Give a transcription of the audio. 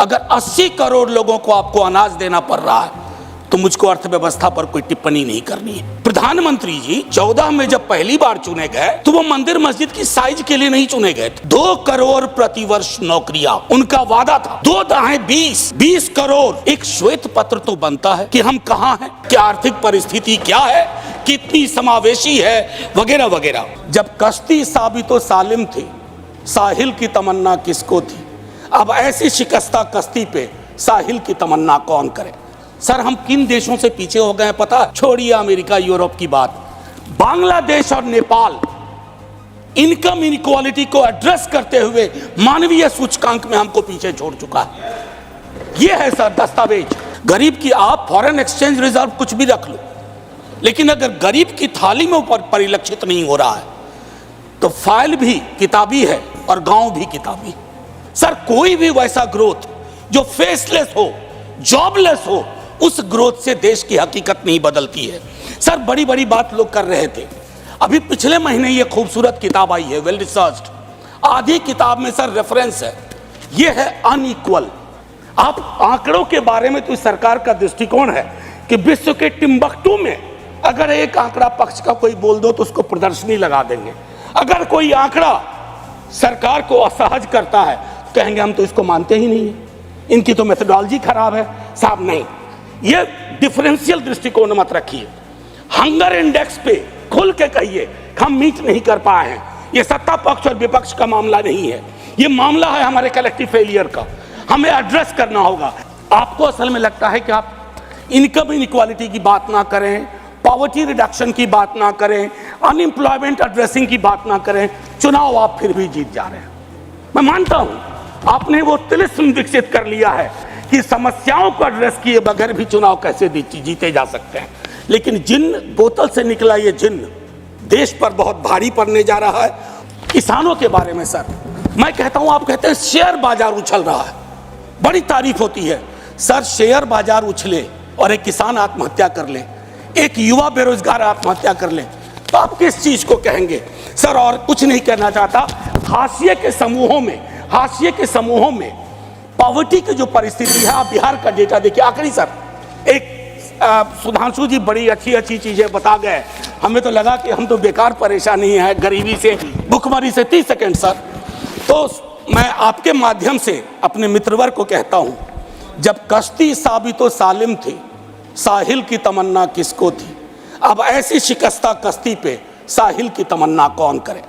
अगर 80 करोड़ लोगों को आपको अनाज देना पड़ रहा है तो मुझको अर्थव्यवस्था पर कोई टिप्पणी नहीं करनी है। प्रधानमंत्री जी 14 में जब पहली बार चुने गए तो वो मंदिर मस्जिद की साइज के लिए नहीं चुने गए थे। 2 करोड़ प्रतिवर्ष नौकरियां उनका वादा था। 2 दाएं 20 करोड़। एक श्वेत पत्र तो बनता है कि हम कहां हैं, क्या आर्थिक परिस्थिति क्या है, कितनी समावेशी है, वगैरह वगैरह। जब कश्ती साबितो सालिम थी, साहिल की तमन्ना किसको थी। अब ऐसी शिकस्ता कश्ती पे साहिल की तमन्ना कौन करे। सर हम किन देशों से पीछे हो गए हैं पता है? छोड़िए अमेरिका यूरोप की बात, बांग्लादेश और नेपाल इनकम इनइक्वालिटी को एड्रेस करते हुए मानवीय सूचकांक में हमको पीछे छोड़ चुका है। यह है सर दस्तावेज। गरीब की आप फॉरेन एक्सचेंज रिजर्व कुछ भी रख लो, लेकिन अगर गरीब की थाली में ऊपर परिलक्षित नहीं हो रहा है तो फाइल भी किताबी है और गांव भी किताबी। सर कोई भी वैसा ग्रोथ जो फेसलेस हो, जॉबलेस हो, उस ग्रोथ से देश की हकीकत नहीं बदलती है। सर बड़ी बड़ी बात लोग कर रहे थे। अभी पिछले महीने ये खूबसूरत किताब आई है, वेल रिसर्च्ड। आधी किताब में सर रेफरेंस है, ये है अनइक्वल। आप आंकड़ों के बारे में तो सरकार का दृष्टिकोण है कि विश्व के टिम्बकटू में अगर एक आंकड़ा पक्ष का कोई बोल दो तो उसको प्रदर्शनी लगा देंगे। अगर कोई आंकड़ा सरकार को असहज करता है कहेंगे हम तो इसको मानते ही नहीं है, इनकी तो मेथोडोलॉजी खराब है। साहब नहीं, ये डिफरेंशियल दृष्टिकोण मत रखिए। हंगर इंडेक्स पे खुल के कहिए हम मीट नहीं कर पाए हैं। ये सत्ता पक्ष और विपक्ष का मामला नहीं है, ये मामला है हमारे कलेक्टिव फेलियर का। हमें एड्रेस करना होगा। आपको असल में लगता है कि आप इनकम इनइक्वालिटी की बात ना करें, पॉवर्टी रिडक्शन की बात ना करें, अनएम्प्लॉयमेंट एड्रेसिंग की बात ना करें, चुनाव आप फिर भी जीत जा रहे हैं। मैं मानता हूं आपने वो तिलिस्म विकसित कर लिया है कि समस्याओं को एड्रेस किए बगैर भी चुनाव कैसे जीते जा सकते हैं। लेकिन जिन बोतल से निकला ये जिन्न देश पर बहुत भारी पड़ने जा रहा है। किसानों के बारे में सर मैं कहता हूं, आप कहते हैं शेयर बाजार उछल रहा है, बड़ी तारीफ होती है। सर शेयर बाजार उछले और एक किसान आत्महत्या कर ले, एक युवा बेरोजगार आत्महत्या कर ले तो आप किस चीज को कहेंगे। सर और कुछ नहीं कहना चाहता। हाशिए के समूहों में पॉवर्टी की जो परिस्थिति है, आप बिहार का डेटा देखिए। आखिरी सर एक सुधांशु जी बड़ी अच्छी चीजें बता गए, हमें तो लगा कि हम तो बेकार परेशानी है गरीबी से, भुखमरी से। 30 सेकेंड सर। तो मैं आपके माध्यम से अपने मित्रवर को कहता हूं, जब कश्ती साबितो सालिम थी, साहिल की तमन्ना किसको थी। अब ऐसी शिकस्ता कश्ती पे साहिल की तमन्ना कौन करे।